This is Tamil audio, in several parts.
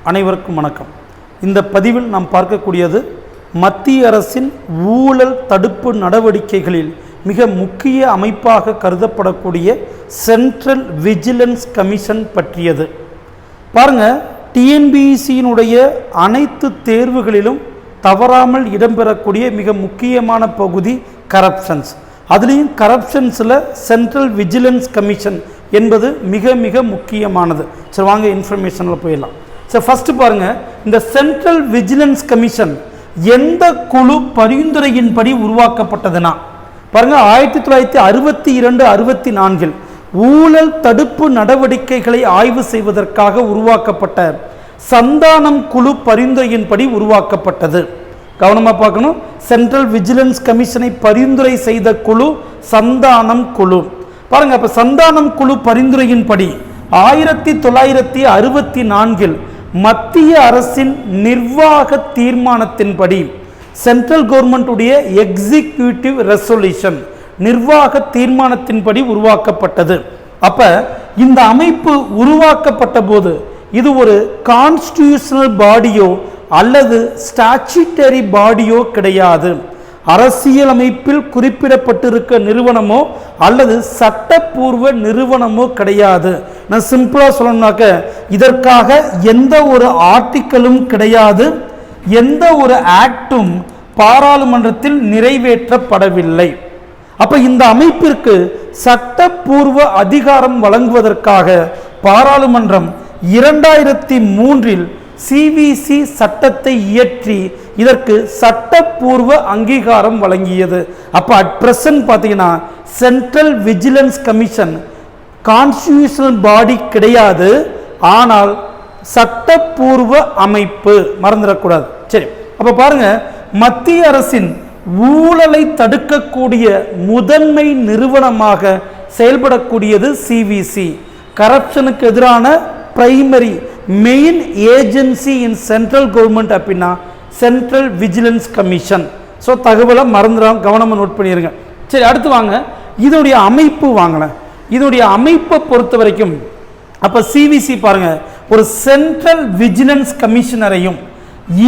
அனைவருக்கும் வணக்கம். இந்த பதிவில் நாம் பார்க்கக்கூடியது மத்திய அரசின் ஊழல் தடுப்பு நடவடிக்கைகளில் மிக முக்கிய அமைப்பாக கருதப்படக்கூடிய சென்ட்ரல் விஜிலன்ஸ் கமிஷன் பற்றியது. பாருங்க, டிஎன்பிஎஸ்சியினுடைய அனைத்து தேர்வுகளிலும் தவறாமல் இடம்பெறக்கூடிய மிக முக்கியமான பகுதி கரப்ஷன்ஸ். அதுலேயும் கரப்ஷன்ஸில் சென்ட்ரல் விஜிலன்ஸ் கமிஷன் என்பது மிக மிக முக்கியமானது. சரி, வாங்க இன்ஃபர்மேஷனில் போயிடலாம். சரி, ஃபஸ்ட்டு பாருங்கள், இந்த சென்ட்ரல் விஜிலன்ஸ் கமிஷன் எந்த குழு பரிந்துரையின்படி உருவாக்கப்பட்டதுன்னா பாருங்கள், 1962-64 ஊழல் தடுப்பு நடவடிக்கைகளை ஆய்வு செய்வதற்காக உருவாக்கப்பட்ட சந்தானம் குழு பரிந்துரையின்படி உருவாக்கப்பட்டது. கவனமாக பார்க்கணும், சென்ட்ரல் விஜிலன்ஸ் கமிஷனை பரிந்துரை செய்த குழு சந்தானம் குழு. பாருங்க, அப்ப சந்தானம் குழு பரிந்துரையின்படி 1964 மத்திய அரசின் நிர்வாக தீர்மானத்தின்படி சென்ட்ரல் கவர்மெண்ட்டுடைய எக்ஸிக்யூட்டிவ் ரெசல்யூஷன் நிர்வாக தீர்மானத்தின்படி உருவாக்கப்பட்டது. அப்ப இந்த அமைப்பு உருவாக்கப்பட்ட போது இது ஒரு கான்ஸ்டிடியூஷனல் பாடியோ அல்லது ஸ்டாச்சுட்டரி பாடியோ கிடையாது. அரசியலமைப்பில் குறிப்பிடப்பட்டிருக்க நிறுவனமோ அல்லது சட்டப்பூர்வ நிறுவனமோ கிடையாது. நான் சிம்பிளா சொல்லணும்னாக்க, இதற்காக எந்த ஒரு ஆர்டிக்கலும் கிடையாது, எந்த ஒரு ஆக்டும் பாராளுமன்றத்தில் நிறைவேற்றப்படவில்லை. அப்ப இந்த அமைப்பிற்கு சட்டப்பூர்வ அதிகாரம் வழங்குவதற்காக பாராளுமன்றம் 2003 சிவிசி சட்டத்தை இயற்றி இதற்கு சட்டப்பூர்வ அங்கீகாரம் வழங்கியது. அப்ப அட் பிரசன்ட் பார்த்தீங்கன்னா சென்ட்ரல் விஜிலன்ஸ் கமிஷன் கான்ஸ்டிடியூஷனல் பாடி கிடையாது, ஆனால் சட்டப்பூர்வ அமைப்பு, மறந்துடக்கூடாது. சரி, அப்ப பாருங்க, மத்திய அரசின் ஊழலை தடுக்கக்கூடிய முதன்மை நிறுவனமாக செயல்படக்கூடியது சிவிசி. கரப்ஷனுக்கு எதிரான பிரைமரி மெயின் ஏஜென்சி இன் சென்ட்ரல் கவர்மெண்ட் அப்படின்னா சென்ட்ரல் விஜிலன்ஸ் கமிஷன். ஸோ தகவலை மறந்துடாம கவனமாக நோட் பண்ணிடுங்க. சரி, அடுத்து வாங்க, இதோடைய அமைப்பு வாங்கினேன். இதோடைய அமைப்பை பொறுத்த வரைக்கும் அப்போ சிவிசி பாருங்க, ஒரு சென்ட்ரல் விஜிலன்ஸ் கமிஷனரையும்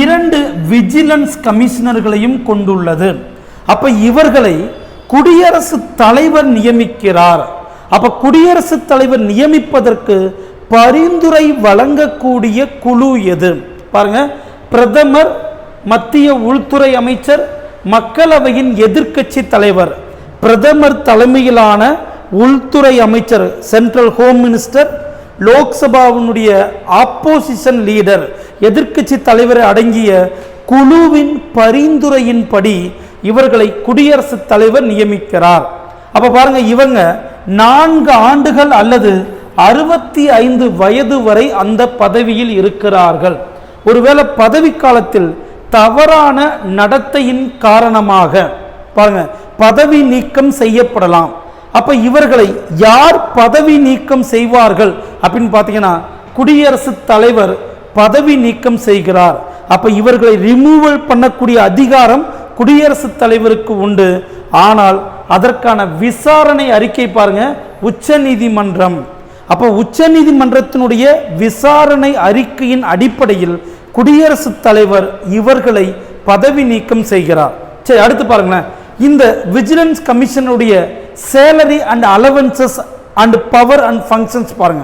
2 விஜிலன்ஸ் கமிஷனர்களையும் கொண்டுள்ளது. அப்ப இவர்களை குடியரசுத் தலைவர் நியமிக்கிறார். அப்ப குடியரசுத் தலைவர் நியமிப்பதற்கு பரிந்துரை வழங்கக்கூடிய குழு எது? பாருங்க, பிரதமர், மத்திய உள்துறை அமைச்சர், மக்களவையின் எதிர்க்கட்சி தலைவர், பிரதமர் தலைமையிலான உள்துறை அமைச்சர் சென்ட்ரல் ஹோம் மினிஸ்டர், லோக்சபாவினுடைய ஆப்போசிஷன் லீடர் எதிர்க்கட்சி தலைவர் அடங்கிய குழுவின் பரிந்துரையின்படி இவர்களை குடியரசுத் தலைவர் நியமிக்கிறார். அப்ப பாருங்க, இவங்க 4 ஆண்டுகள் அல்லது 65 வயது வரை அந்த பதவியில் இருக்கிறார்கள். ஒருவேளை பதவி காலத்தில் தவறான நடத்தையின் காரணமாக பாருங்க பதவி நீக்கம் செய்யப்படலாம். அப்ப இவர்களை யார் பதவி நீக்கம் செய்வார்கள் அப்படின்னு பார்த்தீங்கன்னா குடியரசுத் தலைவர் பதவி நீக்கம் செய்கிறார். அப்ப இவர்களை ரிமூவல் பண்ணக்கூடிய அதிகாரம் குடியரசுத் தலைவருக்கு உண்டு. ஆனால் அதற்கான விசாரணை அறிக்கை பாருங்க உச்ச நீதிமன்றம். அப்போ உச்ச நீதிமன்றத்தினுடைய விசாரணை அறிக்கையின் அடிப்படையில் குடியரசுத் தலைவர் இவர்களை பதவி நீக்கம் செய்கிறார். சரி, அடுத்து பாருங்களேன், இந்த விஜிலன்ஸ் கமிஷனுடைய salary and allowances and power and functions பாருங்க,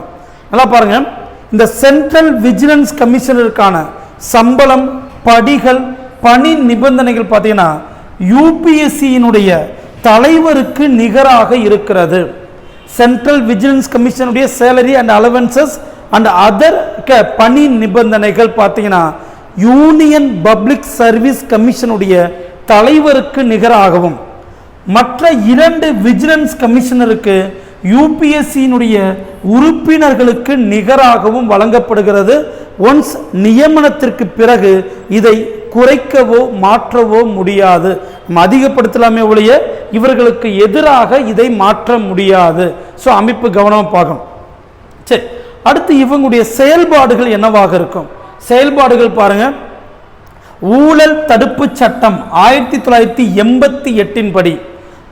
நல்லா பாருங்க. இந்த சென்ட்ரல் விஜிலன்ஸ் கமிஷனருக்கான சம்பளம், படிகள், பணி நிபந்தனைகள் பார்த்தீங்கன்னா யூபிஎஸ்சியினுடைய தலைவருக்கு நிகராக இருக்கிறது. சென்ட்ரல் விஜிலன்ஸ் கமிஷனுடைய salary and allowances and other பணி நிபந்தனைகள் பார்த்தீங்கன்னா யூனியன் பப்ளிக் சர்வீஸ் கமிஷனுடைய தலைவருக்கு நிகராகவும், மற்ற 2 விஜிலன்ஸ் கமிஷனருக்கு யூபிஎஸ்சியினுடைய உறுப்பினர்களுக்கு நிகராகவும் வழங்கப்படுகிறது. ஒன்ஸ் நியமனத்திற்கு பிறகு இதை குறைக்கவோ மாற்றவோ முடியாது. நம்ம அதிகப்படுத்தலாமே ஒழிய இவர்களுக்கு எதிராக இதை மாற்ற முடியாது. ஸோ அமைப்பு கவனமாக பார்க்கணும். சரி, அடுத்து இவங்களுடைய செயல்பாடுகள் என்னவாக இருக்கும்? செயல்பாடுகள் பாருங்க, ஊழல் தடுப்பு சட்டம் 1988 படி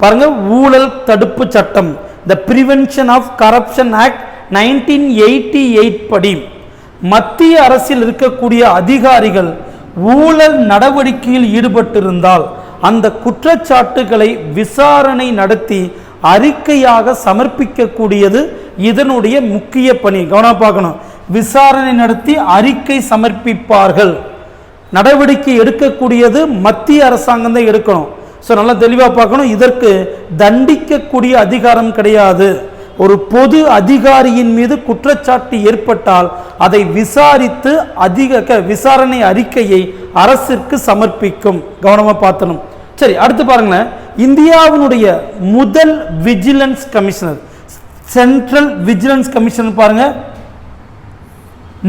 பாருங்க, ஊழல் தடுப்பு சட்டம் the prevention of corruption act 1988 படி மத்திய அரசில் இருக்கக்கூடிய அதிகாரிகள் ஊழல் நடவடிக்கையில் ஈடுபட்டிருந்தால் அந்த குற்றச்சாட்டுகளை விசாரணை நடத்தி அறிக்கையாக சமர்ப்பிக்கக்கூடியது இதனுடைய முக்கிய பணி. கவனம் பார்க்கணும். விசாரணை நடத்தி அறிக்கை சமர்ப்பிப்பார்கள். நடவடிக்கை எடுக்கக்கூடியது மத்திய அரசாங்கம் தான் எடுக்கணும். ஸோ நல்லா தெளிவாக பார்க்கணும். இதற்கு தண்டிக்கக்கூடிய அதிகாரம் கிடையாது. ஒரு பொது அதிகாரியின் மீது குற்றச்சாட்டு ஏற்பட்டால் அதை விசாரித்து விசாரணை அறிக்கையை அரசிற்கு சமர்ப்பிக்கும். கவனமாக பார்த்தணும். சரி, அடுத்து பாருங்களேன். இந்தியாவினுடைய முதல் vigilance commissioner, central vigilance commissioner பாருங்க,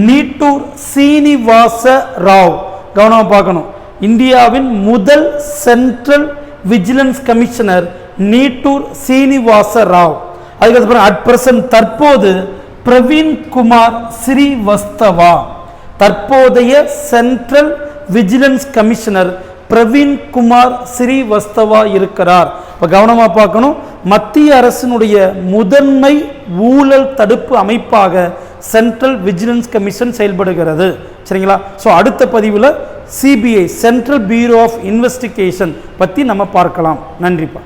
நீட்டூர் சீனிவாச ராவ். கவனமாக பார்க்கணும். இந்தியாவின் முதல் central vigilance commissioner Nittoor Srinivasa Rao. அதுக்கப்புறம் அட் பிரசன்ட் தற்போது பிரவீன் குமார் ஸ்ரீவஸ்தவா. தற்போதைய central vigilance commissioner Praveen Kumar Srivastava இருக்கிறார். இப்போ கவனமாக பார்க்கணும். மத்திய அரசினுடைய முதன்மை ஊழல் தடுப்பு அமைப்பாக சென்ட்ரல் விஜிலன்ஸ் கமிஷன் செயல்படுகிறது. சரிங்களா? ஸோ அடுத்த பதிவில் CBI, central bureau of investigation பற்றி நம்ம பார்க்கலாம். நன்றிப்பா.